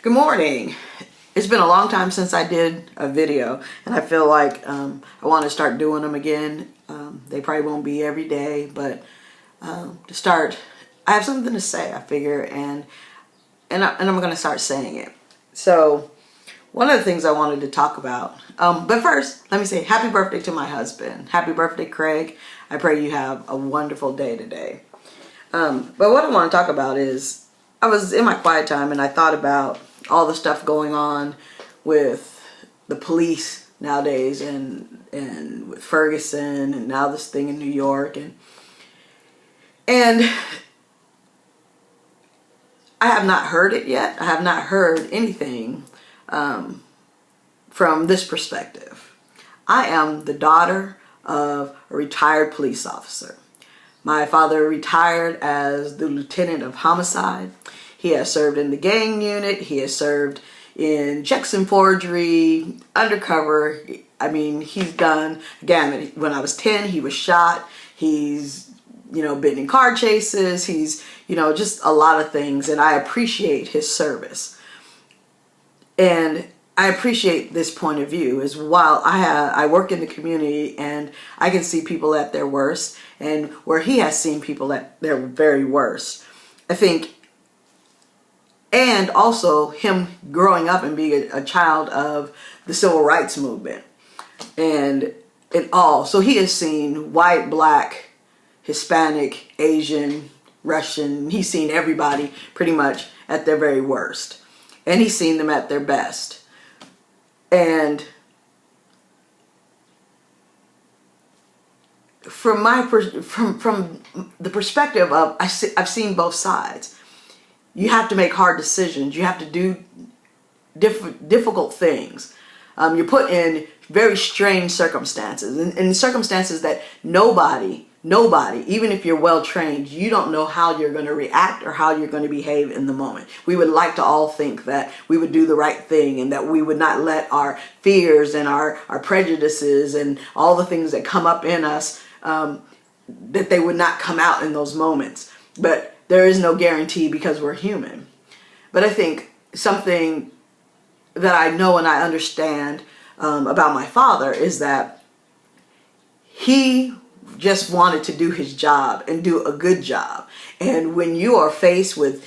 Good morning. It's been a long time since I did a video, and I feel like I want to start doing them again. They probably won't be every day, but to start, I have something to say, I figure, and I'm going to start saying it. So one of the things I wanted to talk about, but first, let me say happy birthday to my husband. Happy birthday, Craig. I pray you have a wonderful day today. But what I want to talk about is, I was in my quiet time and I thought about all the stuff going on with the police nowadays and with Ferguson and now this thing in New York and I have not heard it yet. I have not heard anything from this perspective. I am the daughter of a retired police officer. My father retired as the lieutenant of homicide. He has served in the gang unit. He has served in checks and forgery, undercover. I mean, he's done a gamut. When I was 10, he was shot. He's, been in car chases. He's, just a lot of things. And I appreciate his service. And I appreciate this point of view as while I work in the community and I can see people at their worst, and where he has seen people at their very worst. I think, and also him growing up and being a child of the civil rights movement and all. So he has seen white, black, Hispanic, Asian, Russian. He's seen everybody pretty much at their very worst. And he's seen them at their best. And from the perspective of, I've seen both sides. You have to make hard decisions. You have to do difficult things. You're put in very strange circumstances, and circumstances that nobody, even if you're well trained, you don't know how you're going to react or how you're going to behave in the moment. We would like to all think that we would do the right thing and that we would not let our fears and our prejudices and all the things that come up in us, that they would not come out in those moments. But there is no guarantee because we're human. But I think something that I know and I understand about my father is that he just wanted to do his job and do a good job. And when you are faced with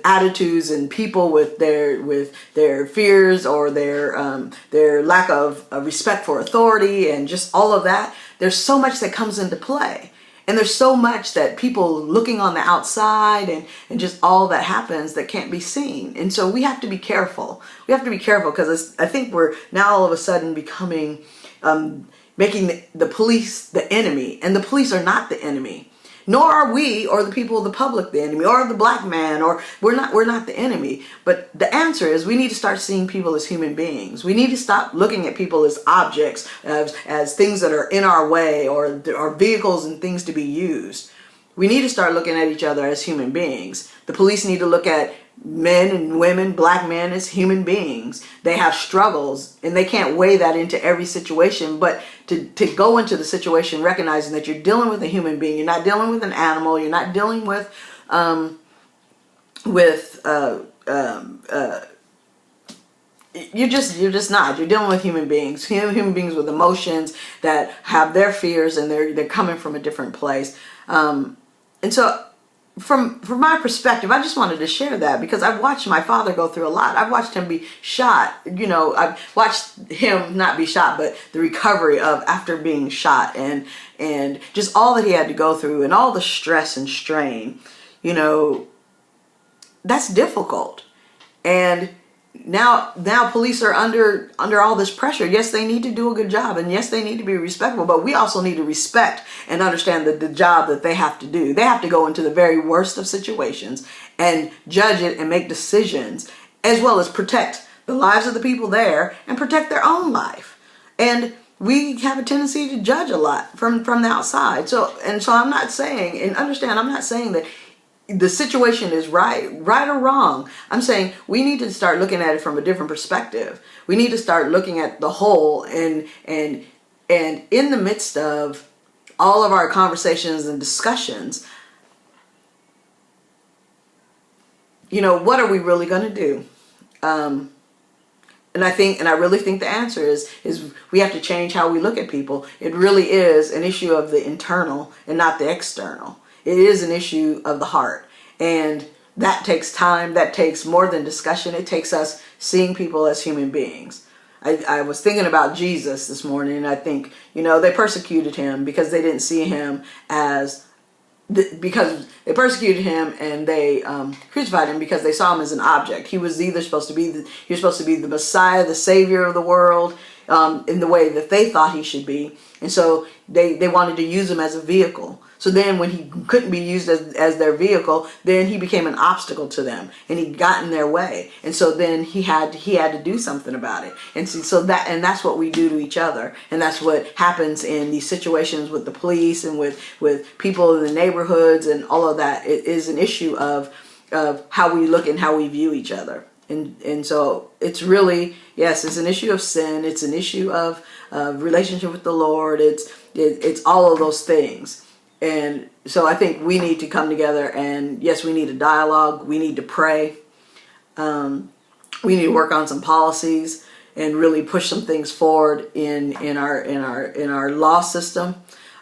attitudes and people with their fears or their lack of respect for authority and just all of that, there's so much that comes into play. And there's so much that people looking on the outside and just all that happens that can't be seen. And so we have to be careful. We have to be careful because I think we're now all of a sudden becoming, making the police the enemy. And the police are not the enemy. Nor are we or the people of the public the enemy, or the black man, or we're not the enemy. But the answer is we need to start seeing people as human beings. We need to stop looking at people as objects, as things that are in our way or vehicles and things to be used. We need to start looking at each other as human beings. The police need to look at men and women, black men, as human beings. They have struggles and they can't weigh that into every situation, but to go into the situation recognizing that you're dealing with a human being. You're not dealing with an animal. You're not dealing with you're just not. You're dealing with human beings. Human beings with emotions that have their fears, and they're coming from a different place. And so from my perspective, I just wanted to share that because I've watched my father go through a lot. I've watched him be shot. I've watched him not be shot, but the recovery of after being shot and just all that he had to go through and all the stress and strain, that's difficult. And now police are under all this pressure. Yes, they need to do a good job, and yes, they need to be respectful, but we also need to respect and understand the job that they have to do. They have to go into the very worst of situations and judge it and make decisions, as well as protect the lives of the people there and protect their own life. And we have a tendency to judge a lot from the outside. So I'm not saying, and understand, I'm not saying that the situation is right or wrong. I'm saying we need to start looking at it from a different perspective. We need to start looking at the whole, and in the midst of all of our conversations and discussions, what are we really going to do? And I really think the answer is we have to change how we look at people. It really is an issue of the internal and not the external. It is an issue of the heart. And that takes time. That takes more than discussion. It takes us seeing people as human beings. I was thinking about Jesus this morning, and I think, they persecuted him because they didn't see him as, because they persecuted him and they crucified him because they saw him as an object. He was either supposed to be the Messiah, the Savior of the world, in the way that they thought he should be. And so they wanted to use him as a vehicle. So then when he couldn't be used as their vehicle, then he became an obstacle to them, and he got in their way. And so then he had to do something about it. And that's what we do to each other. And that's what happens in these situations with the police and with people in the neighborhoods and all of that. It is an issue of how we look and how we view each other. And so it's really, yes, it's an issue of sin. It's an issue of relationship with the Lord. It's all of those things. And so I think we need to come together, and yes, we need a dialogue. We need to pray. We need to work on some policies and really push some things forward in our law system.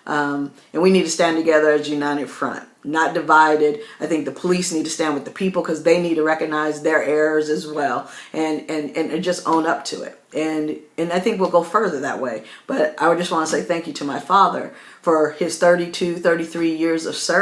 And we need to stand together as a united front, not divided. I think the police need to stand with the people because they need to recognize their errors as well and just own up to it. And I think we'll go further that way. But I would just want to say thank you to my father for his 33 years of service.